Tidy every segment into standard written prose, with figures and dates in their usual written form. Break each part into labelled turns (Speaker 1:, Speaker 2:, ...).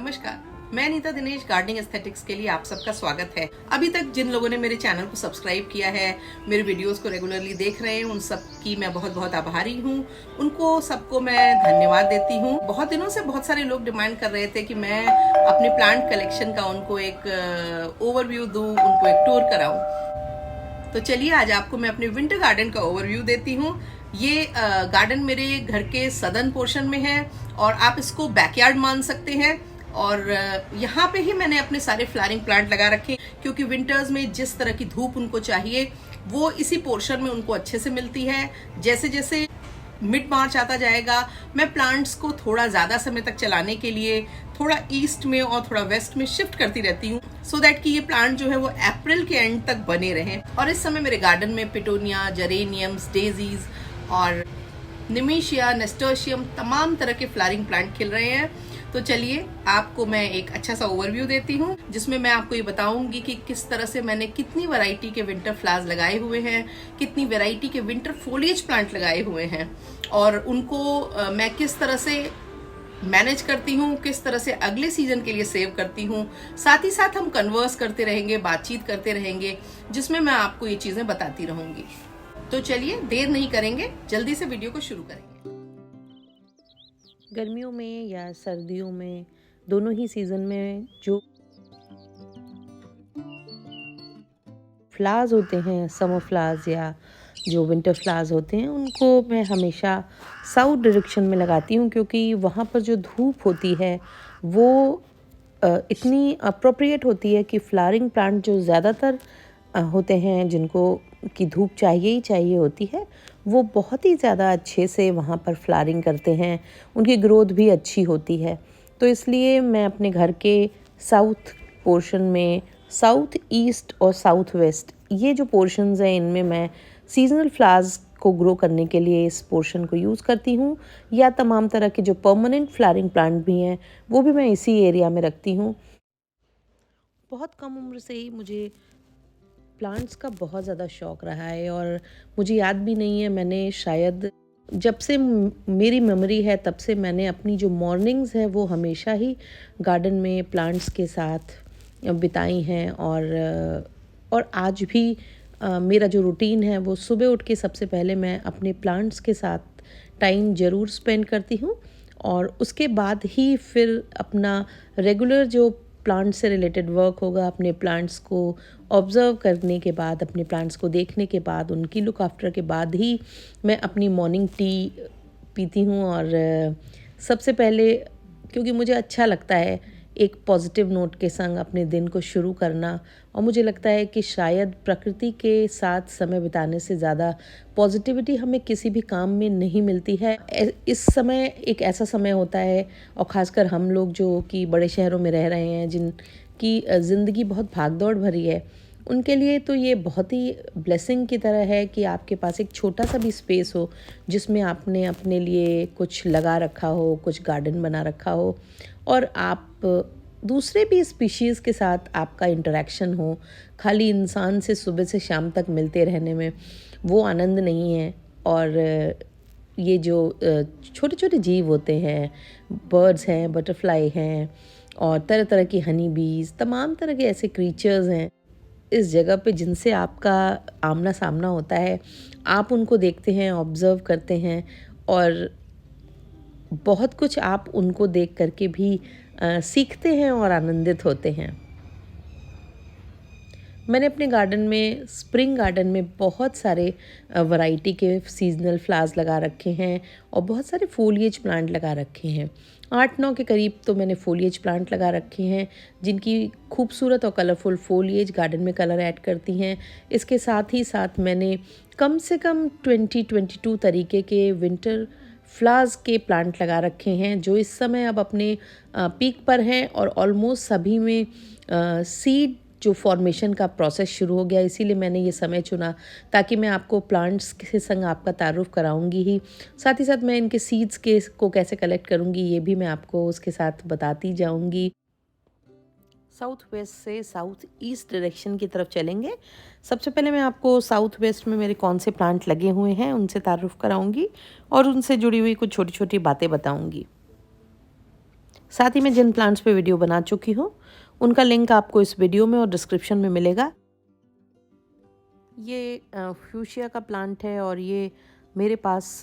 Speaker 1: नमस्कार, मैं Nita Dinesh gardening aesthetics के लिए आप सबका स्वागत है। अभी तक जिन लोगों ने मेरे चैनल को सब्सक्राइब किया है, मेरे वीडियोस को रेगुलरली देख रहे हैं, उन सब की मैं बहुत बहुत आभारी हूँ। उनको सबको मैं धन्यवाद देती हूँ। बहुत दिनों से बहुत सारे लोग डिमांड कर रहे थे कि मैं अपने प्लांट कलेक्शन का उनको एक ओवरव्यू दूँ, उनको एक टूर कराऊँ। तो चलिए आज आपको मैं अपने विंटर गार्डन का ओवरव्यू देती हूँ। ये गार्डन मेरे घर के सदर्न पोर्शन में है और आप इसको बैकयार्ड मान सकते हैं। और यहाँ पे ही मैंने अपने सारे फ्लावरिंग प्लांट लगा रखे क्योंकि विंटर्स में जिस तरह की धूप उनको चाहिए वो इसी पोर्शन में उनको अच्छे से मिलती है। जैसे जैसे मिड मार्च आता जाएगा मैं प्लांट्स को थोड़ा ज़्यादा समय तक चलाने के लिए थोड़ा ईस्ट में और थोड़ा वेस्ट में शिफ्ट करती रहती हूँ सो दैट कि ये प्लांट जो है वो अप्रैल के एंड तक बने रहें। और इस समय मेरे गार्डन में पिटोनिया, जेरेनियम्स, डेजीज और निमेशिया, नेस्टर्शियम तमाम तरह के फ्लावरिंग प्लांट खिल रहे हैं। तो चलिए आपको मैं एक अच्छा सा ओवरव्यू देती हूँ जिसमें मैं आपको ये बताऊंगी कि किस तरह से मैंने कितनी वैरायटी के विंटर फ्लावर्स लगाए हुए हैं, कितनी वैरायटी के विंटर फोलिएज प्लांट लगाए हुए हैं और उनको मैं किस तरह से मैनेज करती हूँ, किस तरह से अगले सीजन के लिए सेव करती हूँ। साथ ही साथ हम कन्वर्स करते रहेंगे, बातचीत करते रहेंगे जिसमें मैं आपको ये चीजें बताती रहूंगी। तो चलिए देर नहीं करेंगे, जल्दी से वीडियो को शुरू करेंगे।
Speaker 2: गर्मियों में या सर्दियों में दोनों ही सीज़न में जो फ्लावर्स होते हैं, समर फ्लावर्स या जो विंटर फ्लावर्स होते हैं, उनको मैं हमेशा साउथ डायरेक्शन में लगाती हूँ क्योंकि वहाँ पर जो धूप होती है वो इतनी अप्रोप्रिएट होती है कि फ्लावरिंग प्लांट जो ज़्यादातर होते हैं जिनको की धूप चाहिए ही चाहिए होती है वो बहुत ही ज़्यादा अच्छे से वहाँ पर फ्लावरिंग करते हैं, उनकी ग्रोथ भी अच्छी होती है। तो इसलिए मैं अपने घर के साउथ पोर्शन में साउथ ईस्ट और साउथ वेस्ट ये जो पोर्शंस हैं इनमें मैं सीजनल फ्लावर्स को ग्रो करने के लिए इस पोर्शन को यूज़ करती हूँ या तमाम तरह के जो परमानेंट फ्लावरिंग प्लांट भी हैं वो भी मैं इसी एरिया में रखती हूँ। बहुत कम उम्र से ही मुझे प्लांट्स का बहुत ज़्यादा शौक़ रहा है और मुझे याद भी नहीं है, मैंने शायद जब से मेरी मेमोरी है तब से मैंने अपनी जो मॉर्निंग्स है वो हमेशा ही गार्डन में प्लांट्स के साथ बिताई हैं। और आज भी मेरा जो रूटीन है वो सुबह उठ के सबसे पहले मैं अपने प्लांट्स के साथ टाइम ज़रूर स्पेंड करती हूँ और उसके बाद ही फिर अपना रेगुलर जो प्लांट से रिलेटेड वर्क होगा, अपने प्लांट्स को ऑब्ज़र्व करने के बाद, अपने प्लांट्स को देखने के बाद, उनकी लुक आफ्टर के बाद ही मैं अपनी मॉर्निंग टी पीती हूँ। और सबसे पहले क्योंकि मुझे अच्छा लगता है एक पॉजिटिव नोट के संग अपने दिन को शुरू करना और मुझे लगता है कि शायद प्रकृति के साथ समय बिताने से ज़्यादा पॉजिटिविटी हमें किसी भी काम में नहीं मिलती है। इस समय एक ऐसा समय होता है और ख़ासकर हम लोग जो कि बड़े शहरों में रह रहे हैं, जिनकी ज़िंदगी बहुत भागदौड़ भरी है, उनके लिए तो ये बहुत ही ब्लेसिंग की तरह है कि आपके पास एक छोटा सा भी स्पेस हो जिसमें आपने अपने लिए कुछ लगा रखा हो, कुछ गार्डन बना रखा हो और आप दूसरे भी स्पीशीज़ के साथ आपका इंटरेक्शन हो। खाली इंसान से सुबह से शाम तक मिलते रहने में वो आनंद नहीं है। और ये जो छोटे छोटे जीव होते हैं, बर्ड्स हैं, बटरफ्लाई हैं और तरह तरह की हनी बीज, तमाम तरह के ऐसे क्रीचर्स हैं इस जगह पे जिनसे आपका आमना सामना होता है। आप उनको देखते हैं, ऑब्ज़र्व करते हैं और बहुत कुछ आप उनको देख करके भी सीखते हैं और आनंदित होते हैं। मैंने अपने गार्डन में, स्प्रिंग गार्डन में बहुत सारे वैरायटी के सीजनल फ्लावर्स लगा रखे हैं और बहुत सारे फोलिएज प्लांट लगा रखे हैं। 8-9 के करीब तो मैंने फोलिएज प्लांट लगा रखे हैं जिनकी खूबसूरत और कलरफुल फोलिएज गार्डन में कलर ऐड करती हैं। इसके साथ ही साथ मैंने कम से कम 20-22 तरीके के विंटर फ्लावर्स के प्लांट लगा रखे हैं जो इस समय अब अपने पीक पर हैं और ऑलमोस्ट सभी में सीड जो फॉर्मेशन का प्रोसेस शुरू हो गया। इसीलिए मैंने ये समय चुना ताकि मैं आपको प्लांट्स के संग आपका तारुफ कराऊंगी ही, साथ साथ मैं इनके सीड्स को कैसे कलेक्ट करूंगी ये भी मैं आपको उसके साथ बताती जाऊंगी। साउथ वेस्ट से साउथ ईस्ट डायरेक्शन की तरफ चलेंगे। सबसे पहले मैं आपको साउथ वेस्ट में मेरे कौन से प्लांट लगे हुए हैं उनसे तारुफ कराऊंगी और उनसे जुड़ी हुई कुछ छोटी छोटी बातें बताऊंगी। साथ ही मैं जिन प्लांट्स पे वीडियो बना चुकी हूँ उनका लिंक आपको इस वीडियो में और डिस्क्रिप्शन में मिलेगा। ये फ्यूशिया का प्लांट है और ये मेरे पास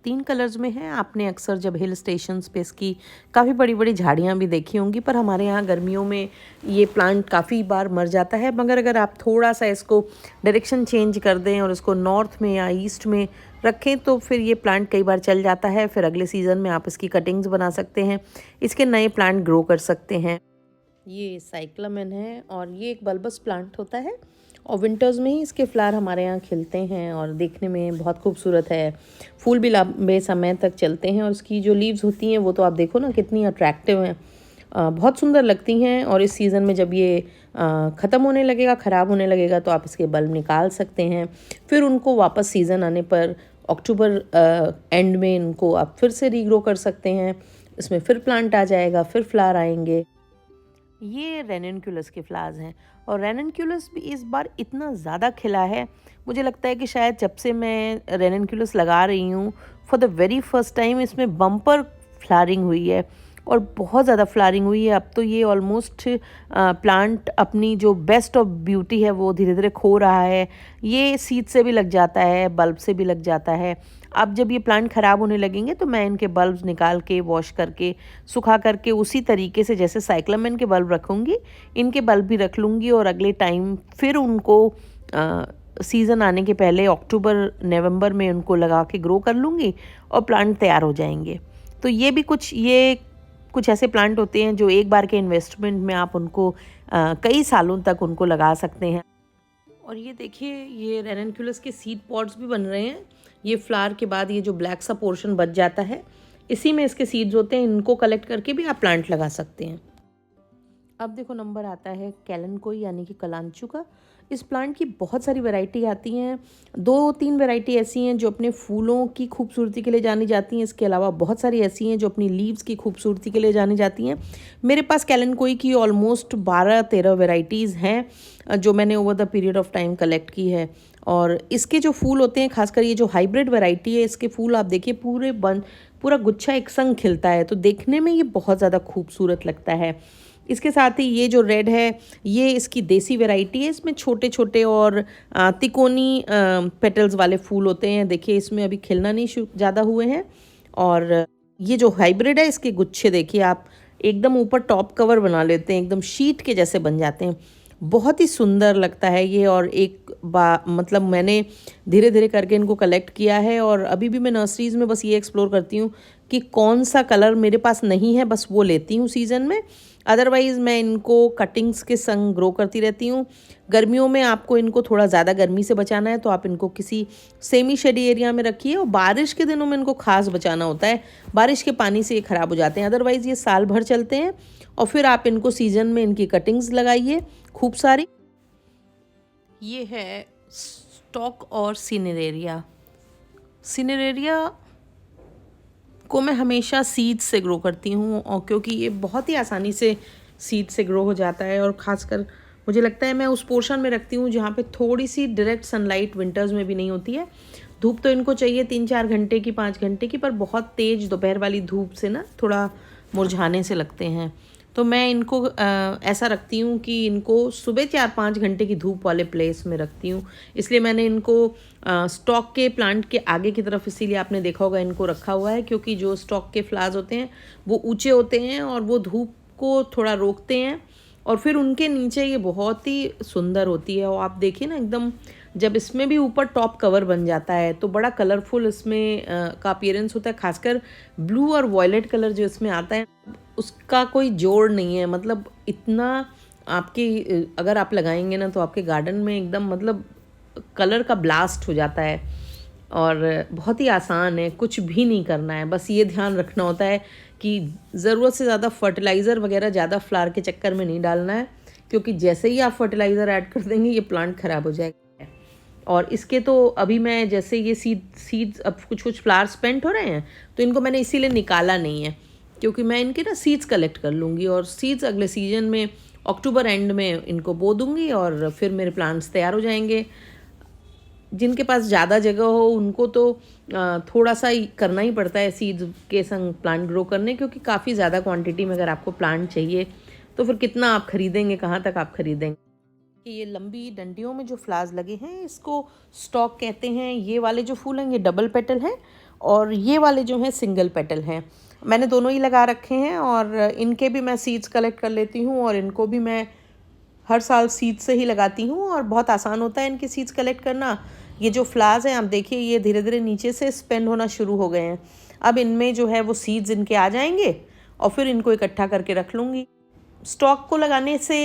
Speaker 2: 3 कलर्स में है। आपने अक्सर जब हिल स्टेशंस पे इसकी काफ़ी बड़ी बड़ी झाड़ियाँ भी देखी होंगी, पर हमारे यहाँ गर्मियों में ये प्लांट काफ़ी बार मर जाता है। मगर अगर आप थोड़ा सा इसको डायरेक्शन चेंज कर दें और इसको नॉर्थ में या ईस्ट में रखें तो फिर ये प्लांट कई बार चल जाता है। फिर अगले सीज़न में आप इसकी कटिंग्स बना सकते हैं, इसके नए प्लांट ग्रो कर सकते हैं। ये साइक्लामेन है और ये एक बल्बस प्लांट होता है और विंटर्स में ही इसके फ्लावर हमारे यहाँ खिलते हैं और देखने में बहुत खूबसूरत है। फूल भी लंबे समय तक चलते हैं और इसकी जो लीव्स होती हैं वो तो आप देखो ना कितनी अट्रैक्टिव हैं, बहुत सुंदर लगती हैं। और इस सीज़न में जब ये ख़त्म होने लगेगा, ख़राब होने लगेगा, तो आप इसके बल्ब निकाल सकते हैं। फिर उनको वापस सीज़न आने पर अक्टूबर एंड में इनको आप फिर से रीग्रो कर सकते हैं। इसमें फिर प्लांट आ जाएगा, फिर फ्लावर आएंगे। ये रेननक्यूलस के फ्लावर्स हैं और रेननक्यूलस भी इस बार इतना ज़्यादा खिला है, मुझे लगता है कि शायद जब से मैं रेननक्यूलस लगा रही हूँ for the very first time इसमें बम्पर फ्लावरिंग हुई है और बहुत ज़्यादा फ्लावरिंग हुई है। अब तो ये ऑलमोस्ट प्लांट अपनी जो बेस्ट ऑफ ब्यूटी है वो धीरे धीरे खो रहा है। ये सीड से भी लग जाता है, बल्ब से भी लग जाता है। अब जब ये प्लांट ख़राब होने लगेंगे तो मैं इनके बल्ब्स निकाल के वॉश करके सुखा करके उसी तरीके से जैसे साइक्लामेन के बल्ब रखूँगी इनके बल्ब भी रख लूँगी और अगले टाइम फिर उनको सीज़न आने के पहले अक्टूबर नवंबर में उनको लगा के ग्रो कर लूँगी और प्लांट तैयार हो जाएंगे। तो ये कुछ ऐसे प्लांट होते हैं जो एक बार के इन्वेस्टमेंट में आप उनको कई सालों तक उनको लगा सकते हैं। और ये देखिए ये रेननक्यूलस के सीड पॉट्स भी बन रहे हैं। ये फ्लावर के बाद ये जो ब्लैक सा पोर्शन बच जाता है इसी में इसके सीड्स होते हैं, इनको कलेक्ट करके भी आप प्लांट लगा सकते हैं। अब देखो नंबर आता है कैलनकोई यानी कि कलांचू का। इस प्लांट की बहुत सारी वैरायटी आती हैं, 2-3 वैरायटी ऐसी हैं जो अपने फूलों की खूबसूरती के लिए जानी जाती हैं। इसके अलावा बहुत सारी ऐसी हैं जो अपनी लीव्स की खूबसूरती के लिए जानी जाती हैं। मेरे पास कैलनकोई की ऑलमोस्ट 12-13 वैरायटीज़ हैं जो मैंने over the period of time collect की है। और इसके जो फूल होते हैं, खासकर ये जो हाइब्रिड वैरायटी है, इसके फूल आप देखिए पूरा गुच्छा एक संग खिलता है, तो देखने में ये बहुत ज़्यादा खूबसूरत लगता है। इसके साथ ही ये जो रेड है ये इसकी देसी वैरायटी है। इसमें छोटे छोटे और तिकोनी पेटल्स वाले फूल होते हैं। देखिए इसमें अभी खिलना नहीं ज़्यादा हुए हैं। और ये जो हाइब्रिड है इसके गुच्छे देखिए आप एकदम ऊपर टॉप कवर बना लेते हैं, एकदम शीट के जैसे बन जाते हैं। बहुत ही सुंदर लगता है ये। और मतलब मैंने धीरे धीरे करके इनको कलेक्ट किया है और अभी भी मैं नर्सरीज़ में बस ये एक्सप्लोर करती हूँ कि कौन सा कलर मेरे पास नहीं है, बस वो लेती हूँ सीज़न में। अदरवाइज़ मैं इनको कटिंग्स के संग ग्रो करती रहती हूँ। गर्मियों में आपको इनको थोड़ा ज़्यादा गर्मी से बचाना है तो आप इनको किसी सेमी शेडी एरिया में रखिए। और बारिश के दिनों में इनको खास बचाना होता है, बारिश के पानी से ये ख़राब हो जाते हैं। अदरवाइज़ ये साल भर चलते हैं। और फिर आप इनको सीज़न में इनकी कटिंग्स लगाइए खूब सारी। ये है स्टॉक और सिनेरेरिया को मैं हमेशा सीड्स से ग्रो करती हूँ और क्योंकि ये बहुत ही आसानी से सीड से ग्रो हो जाता है। और ख़ासकर मुझे लगता है मैं उस पोर्शन में रखती हूँ जहाँ पे थोड़ी सी डायरेक्ट सनलाइट विंटर्स में भी नहीं होती है। धूप तो इनको चाहिए 3-4 घंटे की, 5 घंटे की, पर बहुत तेज़ दोपहर वाली धूप से ना थोड़ा मुरझाने से लगते हैं। तो मैं इनको ऐसा रखती हूँ कि इनको सुबह 4-5 घंटे की धूप वाले प्लेस में रखती हूँ। इसलिए मैंने इनको स्टॉक के प्लांट के आगे की तरफ, इसीलिए आपने देखा होगा इनको रखा हुआ है, क्योंकि जो स्टॉक के फ्लावर्स होते हैं वो ऊंचे होते हैं और वो धूप को थोड़ा रोकते हैं और फिर उनके नीचे ये बहुत ही सुंदर होती है। और आप देखिए ना एकदम जब इसमें भी ऊपर टॉप कवर बन जाता है तो बड़ा कलरफुल इसमें का अपीयरेंस होता है। खासकर ब्लू और वॉयलेट कलर जो इसमें आता है उसका कोई जोड़ नहीं है। मतलब इतना आपके अगर आप लगाएंगे ना तो आपके गार्डन में एकदम मतलब कलर का ब्लास्ट हो जाता है। और बहुत ही आसान है, कुछ भी नहीं करना है, बस ये ध्यान रखना होता है कि ज़रूरत से ज़्यादा फर्टिलाइज़र वगैरह ज़्यादा फ्लावर के चक्कर में नहीं डालना है, क्योंकि जैसे ही आप फर्टिलाइज़र ऐड कर देंगे ये प्लांट ख़राब हो जाएगा। और इसके तो अभी मैं जैसे ये सीड्स अब कुछ फ्लावर स्पेंट हो रहे हैं तो इनको मैंने इसीलिए निकाला नहीं है, क्योंकि मैं इनके ना सीड्स कलेक्ट कर लूँगी और सीड्स अगले सीजन में अक्टूबर एंड में इनको बो दूँगी और फिर मेरे प्लांट्स तैयार हो जाएंगे। जिनके पास ज़्यादा जगह हो उनको तो थोड़ा सा ही करना ही पड़ता है सीड्स के संग प्लांट ग्रो करने, क्योंकि काफ़ी ज़्यादा क्वांटिटी में अगर आपको प्लांट चाहिए तो फिर कितना आप खरीदेंगे, कहाँ तक आप खरीदेंगे। कि ये लंबी डंडियों में जो फ्लावर्स लगे हैं इसको स्टॉक कहते हैं। ये वाले जो फूल हैं ये डबल पेटल हैं और ये वाले जो हैं सिंगल पेटल हैं। मैंने दोनों ही लगा रखे हैं और इनके भी मैं सीड्स कलेक्ट कर लेती हूँ और इनको भी मैं हर साल सीड्स से ही लगाती हूँ और बहुत आसान होता है इनके सीड्स कलेक्ट करना। ये जो फ्लावर्स हैं आप देखिए ये धीरे धीरे नीचे से स्पेंड होना शुरू हो गए हैं। अब इनमें जो है वो सीड्स इनके आ जाएंगे और फिर इनको इकट्ठा करके रख लूँगी। स्टॉक को लगाने से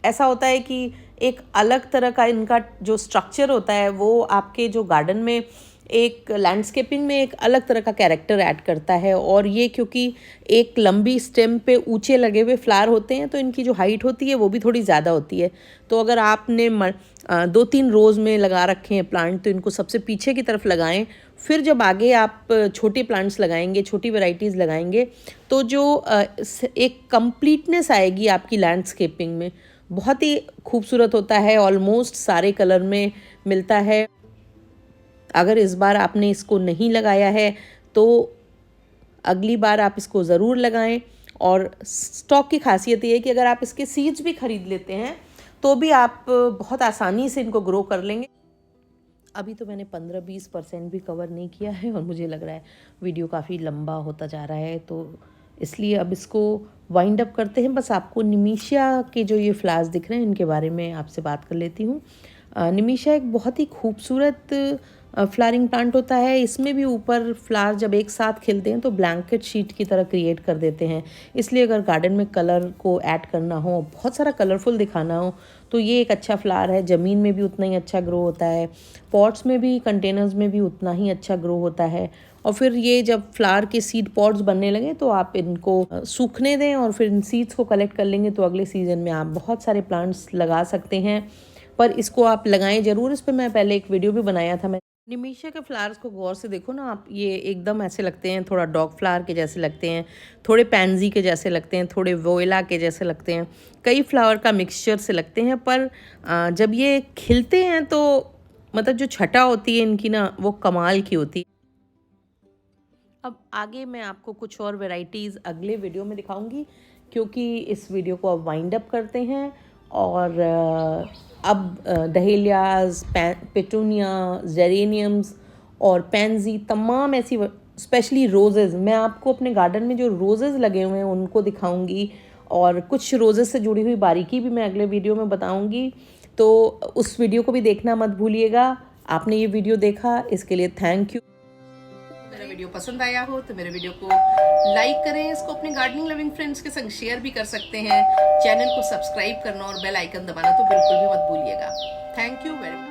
Speaker 2: ऐसा होता है कि एक अलग तरह का इनका जो स्ट्रक्चर होता है वो आपके जो गार्डन में एक लैंडस्केपिंग में एक अलग तरह का कैरेक्टर ऐड करता है। और ये क्योंकि एक लंबी स्टेम पे ऊंचे लगे हुए फ्लावर होते हैं तो इनकी जो हाइट होती है वो भी थोड़ी ज़्यादा होती है। तो अगर आपने 2-3 रोज़ में लगा रखे हैं प्लांट तो इनको सबसे पीछे की तरफ लगाएं। फिर जब आगे आप छोटे प्लांट्स लगाएंगे, छोटी वैरायटीज़ लगाएंगे तो जो एक कंप्लीटनेस आएगी आपकी लैंडस्केपिंग में, बहुत ही खूबसूरत होता है। ऑलमोस्ट सारे कलर में मिलता है। अगर इस बार आपने इसको नहीं लगाया है तो अगली बार आप इसको ज़रूर लगाएं। और स्टॉक की खासियत ये है कि अगर आप इसके सीड्स भी ख़रीद लेते हैं तो भी आप बहुत आसानी से इनको ग्रो कर लेंगे। अभी तो मैंने 15-20% भी कवर नहीं किया है और मुझे लग रहा है वीडियो काफ़ी लंबा होता जा रहा है, तो इसलिए अब इसको वाइंड अप करते हैं। बस आपको निमिशिया के जो ये फ्लावर्स दिख रहे हैं इनके बारे में आपसे बात कर लेती हूँ। निमिशिया एक बहुत ही खूबसूरत फ्लावरिंग प्लांट होता है। इसमें भी ऊपर फ्लावर जब एक साथ खिलते हैं तो ब्लैंकेट शीट की तरह क्रिएट कर देते हैं। इसलिए अगर गार्डन में कलर को ऐड करना हो, बहुत सारा कलरफुल दिखाना हो तो ये एक अच्छा फ्लावर है। ज़मीन में भी उतना ही अच्छा ग्रो होता है, पॉट्स में भी, कंटेनर्स में भी उतना ही अच्छा ग्रो होता है। और फिर ये जब फ्लावर के सीड पॉट्स बनने लगे तो आप इनको सूखने दें और फिर इन सीड्स को कलेक्ट कर लेंगे तो अगले सीज़न में आप बहुत सारे प्लांट्स लगा सकते हैं। पर इसको आप लगाएं ज़रूर। इस पर मैं पहले एक वीडियो भी बनाया था। मैं निमिशिया के फ्लावर्स को गौर से देखो ना आप, ये एकदम ऐसे लगते हैं, थोड़ा डॉग फ्लावर के जैसे लगते हैं, थोड़े पैंजी के जैसे लगते हैं, थोड़े वोयला के जैसे लगते हैं, कई फ्लावर का मिक्सचर से लगते हैं। पर जब ये खिलते हैं तो मतलब जो छटा होती है इनकी ना वो कमाल की होती है। अब आगे मैं आपको कुछ और वैरायटीज़ अगले वीडियो में दिखाऊंगी, क्योंकि इस वीडियो को अब वाइंड अप करते हैं। और अब डहेलियाज, पेटूनिया, जेरेनियम्स और पैंजी, तमाम ऐसी, स्पेशली रोजेज़, मैं आपको अपने गार्डन में जो रोजेज़ लगे हुए हैं उनको दिखाऊंगी और कुछ रोजेज़ से जुड़ी हुई बारीकी भी मैं अगले वीडियो में बताऊंगी। तो उस वीडियो को भी देखना मत भूलिएगा। आपने ये वीडियो देखा इसके लिए थैंक यू।
Speaker 1: मेरा वीडियो पसंद आया हो तो मेरे वीडियो को लाइक करें, इसको अपने गार्डनिंग लविंग फ्रेंड्स के संग शेयर भी कर सकते हैं। चैनल को सब्सक्राइब करना और बेल आइकन दबाना तो बिल्कुल भी मत भूलिएगा। Thank you very much.